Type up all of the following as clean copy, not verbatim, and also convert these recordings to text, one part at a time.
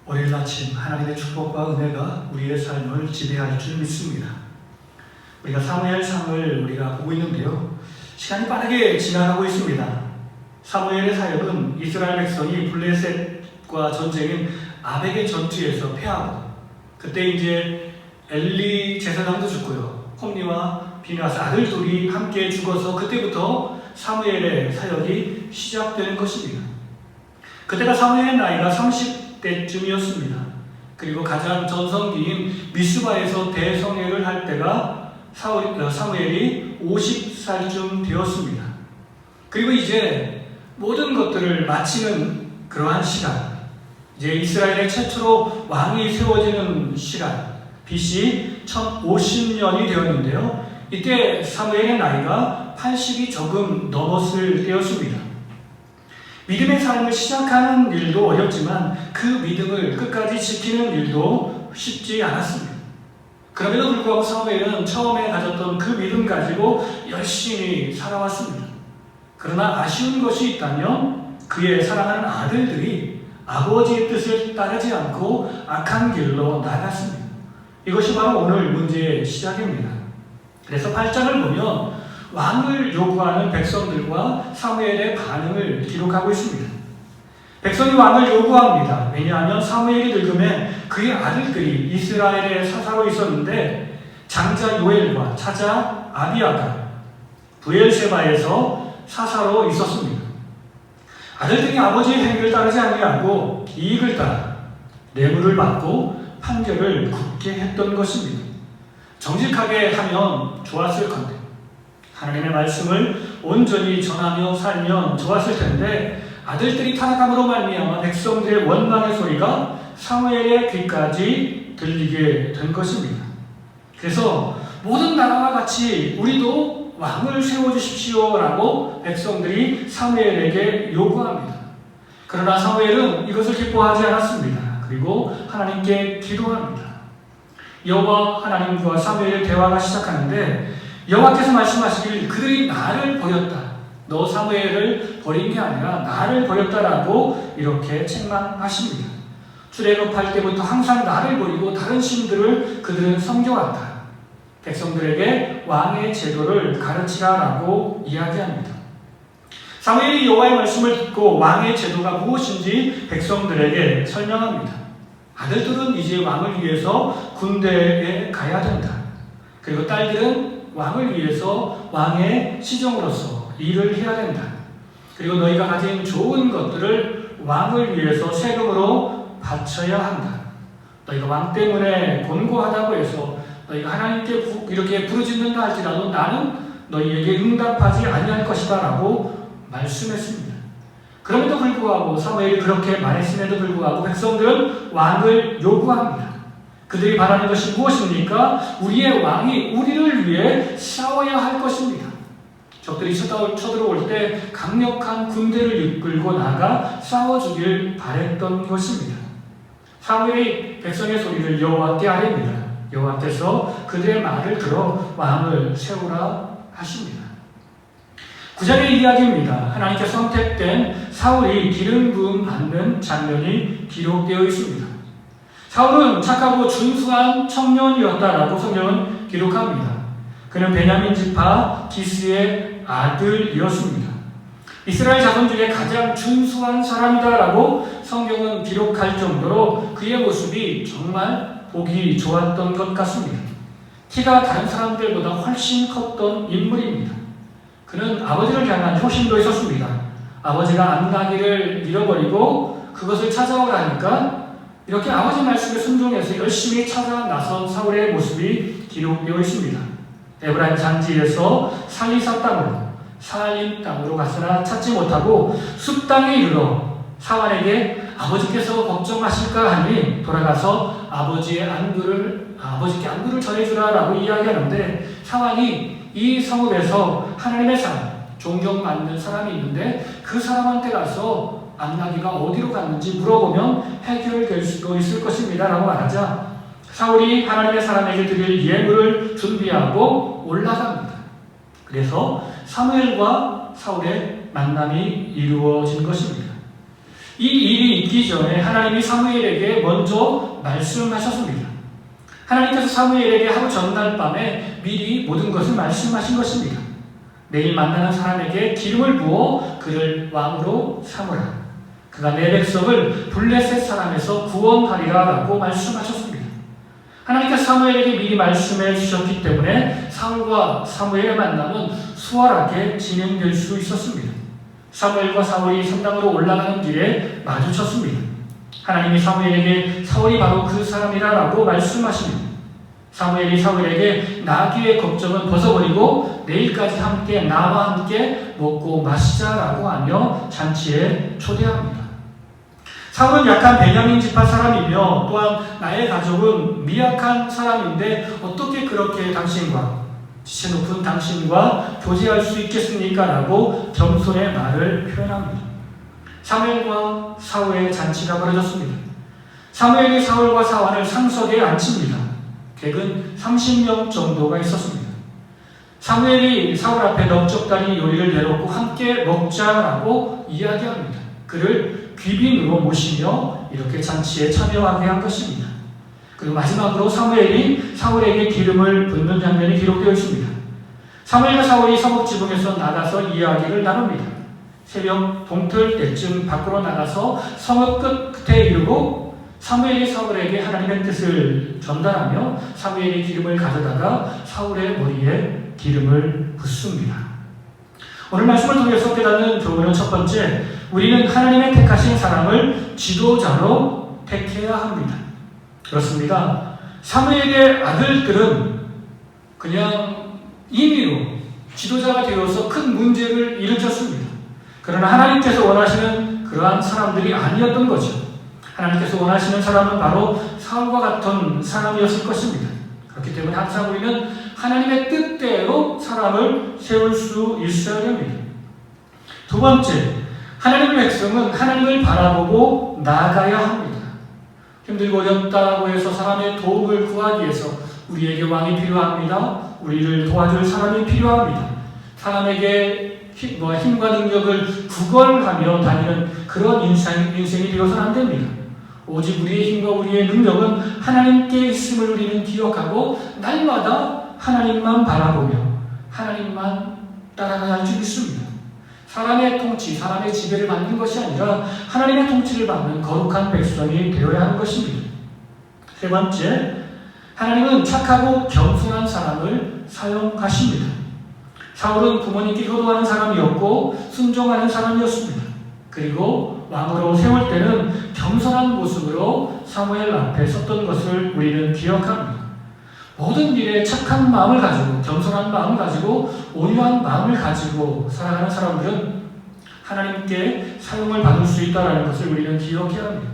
월요일 아침 하나님의 축복과 은혜가 우리의 삶을 지배할 줄 믿습니다. 우리가 사무엘상을 우리가 보고 있는데요. 시간이 빠르게 지나가고 있습니다. 사무엘의 사역은 이스라엘 백성이 블레셋과 전쟁인 아벡의 전투에서 패하고, 그때 이제 엘리 제사장도 죽고요. 홈리와 비느하스 아들 둘이 함께 죽어서 그때부터 사무엘의 사역이 시작되는 것입니다. 그때가 사무엘의 나이가 30대쯤이었습니다. 그리고 가장 전성기인 미스바에서 대성회를 할 때가 사무엘이 50살쯤 되었습니다. 그리고 이제 모든 것들을 마치는 그러한 시간, 이제 이스라엘의 최초로 왕이 세워지는 시간, BC 1050년이 되었는데요. 이때 사무엘의 나이가 80이 조금 넘었을 때였습니다. 믿음의 삶을 시작하는 일도 어렵지만 그 믿음을 끝까지 지키는 일도 쉽지 않았습니다. 그럼에도 불구하고 사무엘은 처음에 가졌던 그 믿음 가지고 열심히 살아왔습니다. 그러나 아쉬운 것이 있다면 그의 사랑하는 아들들이 아버지의 뜻을 따르지 않고 악한 길로 나갔습니다. 이것이 바로 오늘 문제의 시작입니다. 그래서 8장을 보면 왕을 요구하는 백성들과 사무엘의 반응을 기록하고 있습니다. 백성이 왕을 요구합니다. 왜냐하면 사무엘이 늙음에 그의 아들들이 이스라엘의 사사로 있었는데 장자 요엘과 차자 아비아가 브엘세바에서 사사로 있었습니다. 아들들이 아버지의 행위를 따르지 아니하고 이익을 따라 뇌물을 받고 판결을 굳게 했던 것입니다. 정직하게 하면 좋았을 건데, 하나님의 말씀을 온전히 전하며 살면 좋았을 텐데, 아들들이 타락함으로 말미암아 백성들의 원망의 소리가 사무엘의 귀까지 들리게 된 것입니다. 그래서 모든 나라와 같이 우리도 왕을 세워주십시오라고 백성들이 사무엘에게 요구합니다. 그러나 사무엘은 이것을 기뻐하지 않았습니다. 그리고 하나님께 기도합니다. 여호와 하나님과 사무엘의 대화가 시작하는데, 여호와께서 말씀하시길 그들이 나를 버렸다. 너 사무엘을 버린 게 아니라 나를 버렸다라고 이렇게 책망하십니다. 출애굽할 때부터 항상 나를 버리고 다른 신들을 그들은 섬겨왔다. 백성들에게 왕의 제도를 가르치라라고 이야기합니다. 사무엘이 여호와의 말씀을 듣고 왕의 제도가 무엇인지 백성들에게 설명합니다. 아들들은 이제 왕을 위해서 군대에 가야 된다. 그리고 딸들은 왕을 위해서 왕의 시종으로서 일을 해야 된다. 그리고 너희가 가진 좋은 것들을 왕을 위해서 세금으로 바쳐야 한다. 너희가 왕 때문에 곤고하다고 해서 너희가 하나님께 이렇게 부르짖는다 할지라도 나는 너희에게 응답하지 아니할 것이다 라고 말씀했습니다. 그럼에도 불구하고 사무엘이 그렇게 말했음에도 불구하고 백성들은 왕을 요구합니다. 그들이 바라는 것이 무엇입니까? 우리의 왕이 우리를 위해 싸워야 할 것입니다. 적들이 쳐들어올 때 강력한 군대를 이끌고 나가 싸워주길 바랬던 것입니다. 사무엘이 백성의 소리를 여호와께 아뢰입니다. 여호와께서 그들의 말을 들어 왕을 세우라 하십니다. 9장의 이야기입니다. 하나님께 선택된 사울이 기름 부음 받는 장면이 기록되어 있습니다. 사울은 착하고 준수한 청년이었다라고 성경은 기록합니다. 그는 베냐민 지파 기스의 아들이었습니다. 이스라엘 자손 중에 가장 준수한 사람이다라고 성경은 기록할 정도로 그의 모습이 정말 보기 좋았던 것 같습니다. 키가 다른 사람들보다 훨씬 컸던 인물입니다. 그는 아버지를 향한 효심도 있었습니다. 아버지가 암나기를 잃어버리고 그것을 찾아오라니까 이렇게 아버지 말씀에 순종해서 열심히 찾아 나선 사울의 모습이 기록되어 있습니다. 에브라임 산지에서 살리사 땅으로 사알림 땅으로 갔으나 찾지 못하고 숲 땅에 이르러 사환에게 아버지께서 걱정하실까 하니 돌아가서 아버지께 안부를 전해주라라고 이야기하는데, 사환이 이 성읍에서 하나님의 사람, 존경받는 사람이 있는데 그 사람한테 가서 암나기가 어디로 갔는지 물어보면 해결될 수도 있을 것입니다 라고 말하자 사울이 하나님의 사람에게 드릴 예물을 준비하고 올라갑니다. 그래서 사무엘과 사울의 만남이 이루어진 것입니다. 이 일이 있기 전에 하나님이 사무엘에게 먼저 말씀하셨습니다. 하나님께서 사무엘에게 하루 전날 밤에 미리 모든 것을 말씀하신 것입니다. 내일 만나는 사람에게 기름을 부어 그를 왕으로 삼으라. 그가 내 백성을 블레셋 사람에서 구원하리라 라고 말씀하셨습니다. 하나님께서 사무엘에게 미리 말씀해 주셨기 때문에 사울과 사무엘의 만남은 수월하게 진행될 수 있었습니다. 사무엘과 사울이 성당으로 올라가는 길에 마주쳤습니다. 하나님이 사무엘에게 사울이 바로 그 사람이라 라고 말씀하십니다. 사무엘이 사울에게 나귀의 걱정은 벗어버리고 내일까지 함께 나와 함께 먹고 마시자라고 하며 잔치에 초대합니다. 사울은 약한 베냐민 지파 사람이며 또한 나의 가족은 미약한 사람인데 어떻게 그렇게 당신과 지체 높은 당신과 교제할 수 있겠습니까? 라고 겸손의 말을 표현합니다. 사무엘과 사울의 잔치가 벌어졌습니다. 사무엘이 사울과 사울을 상석에 앉힙니다. 객은 30명 정도가 있었습니다. 사무엘이 사울 앞에 넓적다리 요리를 내놓고 함께 먹자라고 이야기합니다. 그를 귀빈으로 모시며 이렇게 잔치에 참여하게 한 것입니다. 그리고 마지막으로 사무엘이 사울에게 기름을 붓는 장면이 기록되어 있습니다. 사무엘과 사울이 성읍 지붕에서 나가서 이야기를 나눕니다. 새벽 동틀 때쯤 밖으로 나가서 성읍 끝에 이르고 사무엘이 사울에게 하나님의 뜻을 전달하며 사무엘이 기름을 가져다가 사울의 머리에 기름을 붓습니다. 오늘 말씀을 통해서 깨닫는 교훈은 첫 번째, 우리는 하나님의 택하신 사람을 지도자로 택해야 합니다. 그렇습니다. 사무엘의 아들들은 그냥 임의로 지도자가 되어서 큰 문제를 일으켰습니다. 그러나 하나님께서 원하시는 그러한 사람들이 아니었던 거죠. 하나님께서 원하시는 사람은 바로 사울과 같은 사람이었을 것입니다. 그렇기 때문에 항상 우리는 하나님의 뜻대로 사람을 세울 수 있어야 됩니다. 두 번째, 하나님의 백성은 하나님을 바라보고 나아가야 합니다. 힘들고 어렵다고 해서 사람의 도움을 구하기 위해서 우리에게 왕이 필요합니다. 우리를 도와줄 사람이 필요합니다. 사람에게 힘과 능력을 구걸하며 다니는 그런 인생이 되어서는 안 됩니다. 오직 우리의 힘과 우리의 능력은 하나님께 있음을 우리는 기억하고 날마다 하나님만 바라보며 하나님만 따라가야 할 줄 믿습니다. 사람의 통치, 사람의 지배를 받는 것이 아니라 하나님의 통치를 받는 거룩한 백성이 되어야 하는 것입니다. 세 번째, 하나님은 착하고 겸손한 사람을 사용하십니다. 사울은 부모님께 효도하는 사람이었고 순종하는 사람이었습니다. 그리고 왕으로 세울 때는 겸손한 모습으로 사무엘 앞에 섰던 것을 우리는 기억합니다. 모든 일에 착한 마음을 가지고 겸손한 마음을 가지고 온유한 마음을 가지고 살아가는 사람들은 하나님께 사용을 받을 수 있다는 것을 우리는 기억해야 합니다.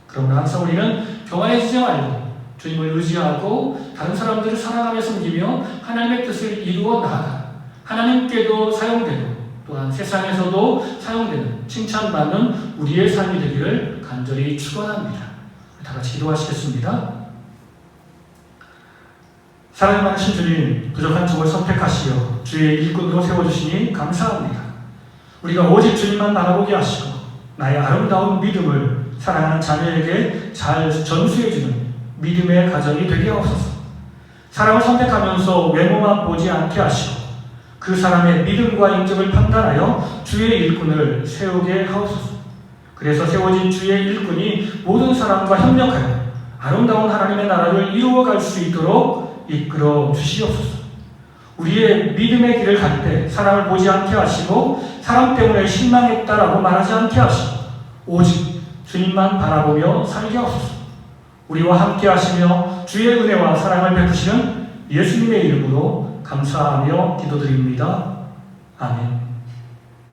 그러나 항상 우리는 교만해지지 말고 주님을 의지하고 다른 사람들을 사랑하며 섬기며 하나님의 뜻을 이루어 나아가 하나님께도 사용되고 또한 세상에서도 사용되는 칭찬받는 우리의 삶이 되기를 간절히 축원합니다. 다 같이 기도하시겠습니다. 사랑이 많으신 주님, 부족한 종을 선택하시어 주의 일꾼으로 세워주시니 감사합니다. 우리가 오직 주님만 바라보게 하시고 나의 아름다운 믿음을 사랑하는 자녀에게 잘 전수해주는 믿음의 가정이 되게 하옵소서. 사람을 선택하면서 외모만 보지 않게 하시고 그 사람의 믿음과 인격을 판단하여 주의 일꾼을 세우게 하옵소서. 그래서 세워진 주의 일꾼이 모든 사람과 협력하여 아름다운 하나님의 나라를 이루어갈 수 있도록 이끌어 주시옵소서. 우리의 믿음의 길을 갈 때 사람을 보지 않게 하시고 사람 때문에 실망했다라고 말하지 않게 하시고 오직 주님만 바라보며 살게 하옵소서. 우리와 함께 하시며 주의 은혜와 사랑을 베푸시는 예수님의 이름으로 감사하며 기도드립니다. 아멘.